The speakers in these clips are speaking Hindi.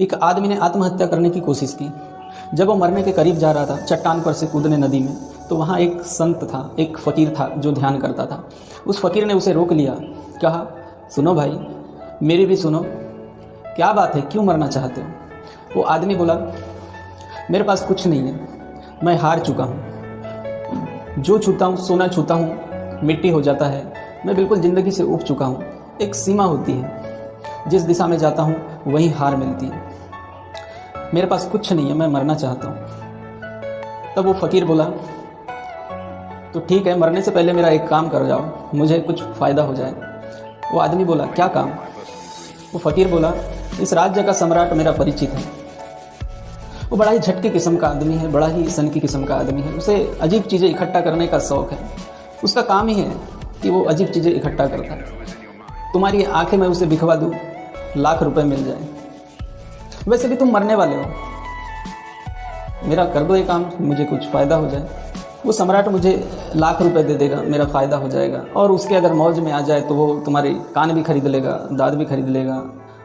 एक आदमी ने आत्महत्या करने की कोशिश की। जब वो मरने के करीब जा रहा था, चट्टान पर से कूदने नदी में, तो वहाँ एक संत था, एक फ़कीर था जो ध्यान करता था। उस फ़कीर ने उसे रोक लिया, कहा, सुनो भाई, मेरी भी सुनो, क्या बात है, क्यों मरना चाहते हो? वो आदमी बोला, मेरे पास कुछ नहीं है, मैं हार चुका हूँ। जो छूता हूँ, सोना छूता हूँ, मिट्टी हो जाता है। मैं बिल्कुल ज़िंदगी से ऊब चुका हूँ। एक सीमा होती है, जिस दिशा में जाता हूँ वहीं हार मिलती है। मेरे पास कुछ नहीं है, मैं मरना चाहता हूँ। तब वो फ़कीर बोला, तो ठीक है, मरने से पहले मेरा एक काम कर जाओ, मुझे कुछ फ़ायदा हो जाए। वो आदमी बोला, क्या काम? वो फ़कीर बोला, इस राज्य का सम्राट मेरा परिचित है। वो बड़ा ही झटकी किस्म का आदमी है, बड़ा ही सनकी किस्म का आदमी है। उसे अजीब चीज़ें इकट्ठा करने का शौक़ है। उसका काम ही है कि वो अजीब चीज़ें इकट्ठा करता है। तुम्हारी आंखें मैं उसे बिखवा दूँ, लाख रुपए मिल जाए। वैसे भी तुम मरने वाले हो, मेरा कर दो ये काम, मुझे कुछ फ़ायदा हो जाए। वो सम्राट मुझे लाख रुपए दे देगा, मेरा फ़ायदा हो जाएगा। और उसके अगर मौज में आ जाए तो वो तुम्हारे कान भी खरीद लेगा, दाँत भी खरीद लेगा,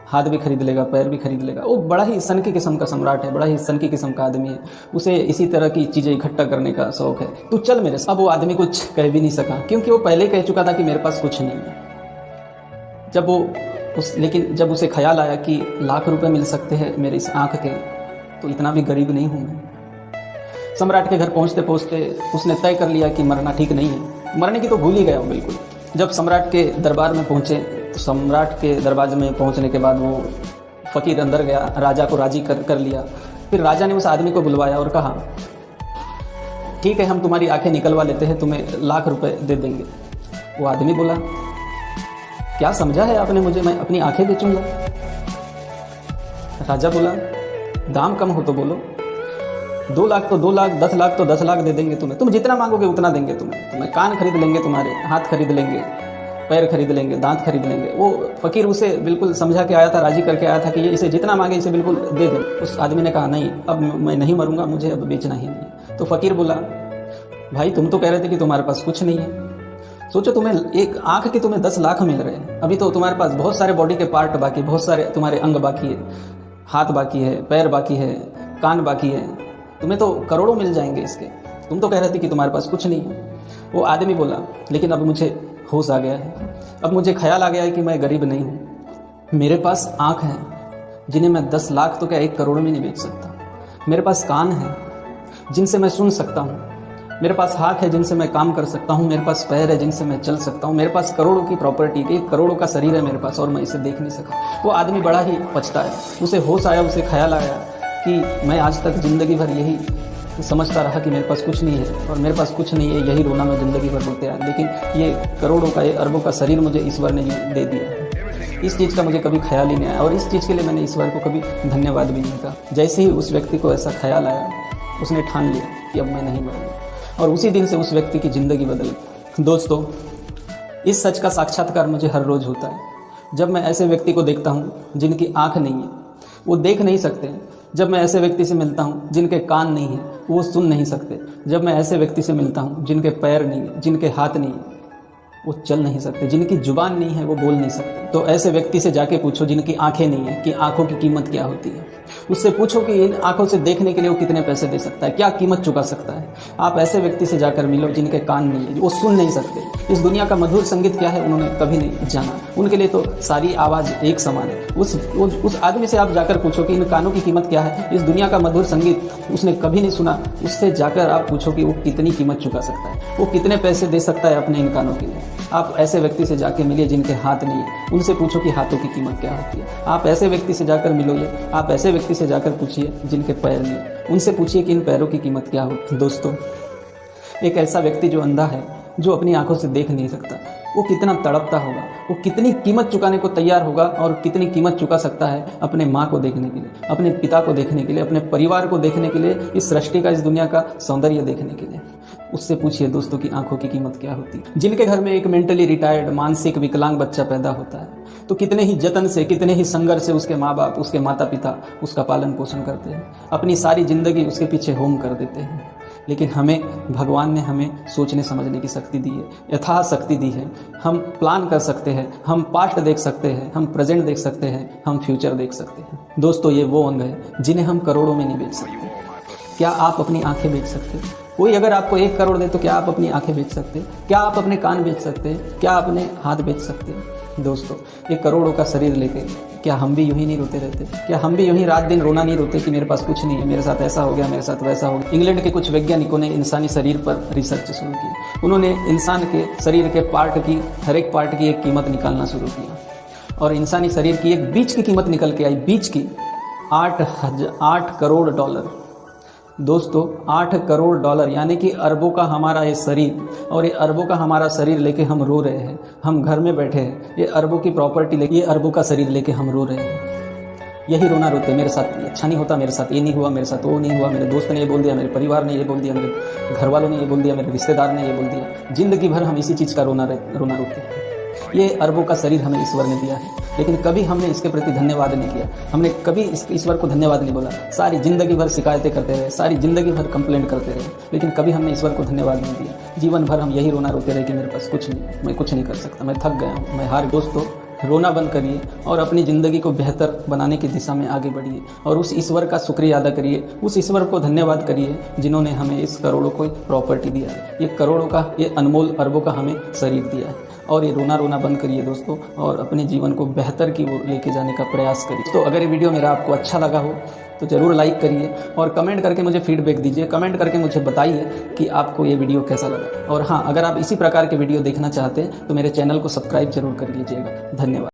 हाथ भी खरीद लेगा, पैर भी खरीद लेगा। वो बड़ा ही सनकी किस्म का सम्राट है, बड़ा ही सनकी किस्म का आदमी है। उसे इसी तरह की चीज़ें इकट्ठा करने का शौक़ है। तू चल मेरे साथ। अब वो आदमी कुछ कह भी नहीं सका, क्योंकि वो पहले कह चुका था कि मेरे पास कुछ नहीं है। लेकिन जब उसे ख्याल आया कि लाख रुपए मिल सकते हैं मेरे इस आँख के, तो इतना भी गरीब नहीं हूँ मैं। सम्राट के घर पहुँचते पहुँचते उसने तय कर लिया कि मरना ठीक नहीं है। मरने की तो भूल ही गया वो बिल्कुल। जब सम्राट के दरबार में पहुँचे, तो सम्राट के दरबार में पहुँचने के बाद वो फ़कीर अंदर गया, राजा को राजी कर लिया। फिर राजा ने उस आदमी को बुलवाया और कहा, ठीक है, हम तुम्हारी आंखें निकलवा लेते हैं, तुम्हें लाख रुपए दे देंगे। वो आदमी बोला, क्या समझा है आपने मुझे, मैं अपनी आंखें बेचूंगा? राजा बोला, दाम कम हो तो बोलो, 2 लाख तो 2 लाख, 10 लाख तो 10 लाख दे देंगे तुम्हें। तुम जितना मांगोगे उतना देंगे तुम्हें कान खरीद लेंगे, तुम्हारे हाथ खरीद लेंगे, पैर खरीद लेंगे, दांत खरीद लेंगे। वो फ़कीर उसे बिल्कुल समझा के आया था, राजी करके आया था कि ये इसे जितना मांगे इसे बिल्कुल दे दे। उस आदमी ने कहा, नहीं, अब मैं नहीं मरूंगा, मुझे अब बेचना ही नहीं। तो फ़कीर बोला, भाई तुम तो कह रहे थे कि तुम्हारे पास कुछ नहीं है। सोचो, तुम्हें एक आंख के तुम्हें 10 लाख मिल रहे हैं। अभी तो तुम्हारे पास बहुत सारे बॉडी के पार्ट बाकी, बहुत सारे तुम्हारे अंग बाकी है, हाथ बाकी है, पैर बाकी है, कान बाकी है। तुम्हें तो करोड़ों मिल जाएंगे इसके। तुम तो कह रहे थे कि तुम्हारे पास कुछ नहीं है। वो आदमी बोला, लेकिन अब मुझे होश आ गया है, अब मुझे ख्याल आ गया है कि मैं गरीब नहीं हूँ। मेरे पास आँख है जिन्हें मैं 10 लाख तो क्या 1 करोड़ में नहीं बेच सकता। मेरे पास कान है जिनसे मैं सुन सकता हूँ। मेरे पास हाथ है जिनसे मैं काम कर सकता हूँ। मेरे पास पैर है जिनसे मैं चल सकता हूँ। मेरे पास करोड़ों की प्रॉपर्टी, 1 करोड़ का शरीर है मेरे पास, और मैं इसे देख नहीं सका। वो आदमी बड़ा ही पछता है। उसे होश आया, उसे ख्याल आया कि मैं आज तक ज़िंदगी भर यही समझता रहा कि मेरे पास कुछ नहीं है, और मेरे पास कुछ नहीं है, यही रोना मैं ज़िंदगी भर रोते आया। लेकिन ये करोड़ों का, ये अरबों का शरीर मुझे ईश्वर ने दे दिया। इस चीज़ का मुझे कभी ख्याल ही नहीं आया, और इस चीज़ के लिए मैंने ईश्वर को कभी धन्यवाद भी नहीं कहा। जैसे ही उस व्यक्ति को ऐसा ख्याल आया, उसने ठान लिया कि अब मैं नहीं मरूंगा, और उसी दिन से उस व्यक्ति की ज़िंदगी बदल गई। दोस्तों, इस सच का साक्षात्कार मुझे हर रोज़ होता है। जब मैं ऐसे व्यक्ति को देखता हूँ जिनकी आँख नहीं है, वो देख नहीं सकते। जब मैं ऐसे व्यक्ति से मिलता हूँ जिनके कान नहीं है, वो सुन नहीं सकते। जब मैं ऐसे व्यक्ति से मिलता हूँ जिनके पैर नहीं है, जिनके हाथ नहीं है, वो चल नहीं सकते। जिनकी जुबान नहीं है, वो बोल नहीं सकते। तो ऐसे व्यक्ति से जाके पूछो जिनकी आंखें नहीं है कि आंखों की कीमत क्या होती है। उससे पूछो कि इन आंखों से देखने के लिए वो कितने पैसे दे सकता है, क्या कीमत चुका सकता है। आप ऐसे व्यक्ति से जाकर मिलो जिनके कान नहीं है, वो सुन नहीं सकते। इस दुनिया का मधुर संगीत क्या है उन्होंने कभी नहीं जाना। उनके लिए तो सारी आवाज़ एक समान है। उस आदमी से आप जाकर पूछो कि इन कानों की कीमत क्या है, इस दुनिया का मधुर संगीत उसने कभी नहीं सुना। उससे जाकर आप पूछो कि वो कितनी कीमत चुका सकता है, वो कितने पैसे दे सकता है अपने इन कानों के लिए। आप ऐसे व्यक्ति से जाके मिलिए जिनके हाथ नहीं है, उनसे पूछो कि हाथों की कीमत क्या होती है। आप ऐसे व्यक्ति से जाकर मिलोगे, आप ऐसे व्यक्ति से जाकर पूछिए जिनके पैर नहीं है, उनसे पूछिए कि इन पैरों की कीमत क्या होती है। दोस्तों, एक ऐसा व्यक्ति जो अंधा है, जो अपनी आंखों से देख नहीं सकता, वो कितना तड़पता होगा, वो कितनी कीमत चुकाने को तैयार होगा, और कितनी कीमत चुका सकता है अपने माँ को देखने के लिए, अपने पिता को देखने के लिए, अपने परिवार को देखने के लिए, इस सृष्टि का, इस दुनिया का सौंदर्य देखने के लिए। उससे पूछिए दोस्तों कि आंखों की कीमत क्या होती है। जिनके घर में एक मेंटली रिटायर्ड, मानसिक विकलांग बच्चा पैदा होता है, तो कितने ही जतन से, कितने ही संघर्ष से उसके माँ बाप, उसके माता पिता उसका पालन पोषण करते हैं, अपनी सारी जिंदगी उसके पीछे होम कर देते हैं। लेकिन हमें भगवान ने हमें सोचने समझने की शक्ति दी है, यथाशक्ति दी है। हम प्लान कर सकते हैं, हम पास्ट देख सकते हैं, हम प्रेजेंट देख सकते हैं, हम फ्यूचर देख सकते हैं। दोस्तों, ये वो अंग है जिन्हें हम करोड़ों में नहीं बेच सकते। क्या आप अपनी आंखें बेच सकते हैं? कोई अगर आपको 1 करोड़ दे तो क्या आप अपनी आंखें बेच सकते हैं? क्या आप अपने कान बेच सकते हैं? क्या आप अपने हाथ बेच सकते हैं? दोस्तों, ये करोड़ों का शरीर लेके क्या हम भी यूं ही नहीं रोते रहते? क्या हम भी यूं ही रात दिन रोना नहीं रोते कि मेरे पास कुछ नहीं है, मेरे साथ ऐसा हो गया, मेरे साथ वैसा हो गया? इंग्लैंड के कुछ वैज्ञानिकों ने इंसानी शरीर पर रिसर्च शुरू की। उन्होंने इंसान के शरीर के पार्ट की, हर एक पार्ट की एक कीमत निकालना शुरू किया और इंसानी शरीर की एक बीज की कीमत निकल के आई। बीज की 8 करोड़ डॉलर। दोस्तों, 8 करोड़ डॉलर, यानी कि अरबों का हमारा ये शरीर, और ये अरबों का हमारा शरीर लेके हम रो रहे हैं। हम घर में बैठे हैं, ये अरबों की प्रॉपर्टी लेके, ये अरबों का शरीर लेके हम रो रहे हैं। यही रोना रोते, मेरे साथ अच्छा नहीं होता, मेरे साथ ये नहीं हुआ, मेरे साथ वो नहीं हुआ, मेरे दोस्त ने ये बोल दिया, मेरे परिवार ने ये बोल दिया, मेरे घर वालों ने ये बोल दिया, मेरे रिश्तेदार ने ये बोल दिया। जिंदगी भर हम इसी चीज़ का रोना रोते हैं। ये अरबों का शरीर हमें ईश्वर ने दिया है, लेकिन कभी हमने इसके प्रति धन्यवाद नहीं किया। हमने कभी इस ईश्वर को धन्यवाद नहीं बोला। सारी जिंदगी भर शिकायतें करते रहे, सारी जिंदगी भर कंप्लेंट करते रहे, लेकिन कभी हमने ईश्वर को धन्यवाद नहीं दिया। जीवन भर हम यही रोना रोते रहे कि मेरे पास कुछ नहीं, मैं कुछ नहीं कर सकता, मैं थक गया हूँ, मैं हार। दोस्तों, रोना बंद करिए और अपनी ज़िंदगी को बेहतर बनाने की दिशा में आगे बढ़िए और उस ईश्वर का शुक्रिया अदा करिए, उस ईश्वर को धन्यवाद करिए जिन्होंने हमें इस करोड़ों को प्रॉपर्टी दिया है, ये करोड़ों का, ये अनमोल अरबों का हमें शरीर दिया है। और ये रोना बंद करिए दोस्तों, और अपने जीवन को बेहतर की ओर लेके जाने का प्रयास करिए। तो अगर ये वीडियो मेरा आपको अच्छा लगा हो तो ज़रूर लाइक करिए और कमेंट करके मुझे फीडबैक दीजिए। कमेंट करके मुझे बताइए कि आपको ये वीडियो कैसा लगा। और हाँ, अगर आप इसी प्रकार के वीडियो देखना चाहते हैं तो मेरे चैनल को सब्सक्राइब जरूर कर लीजिएगा। धन्यवाद।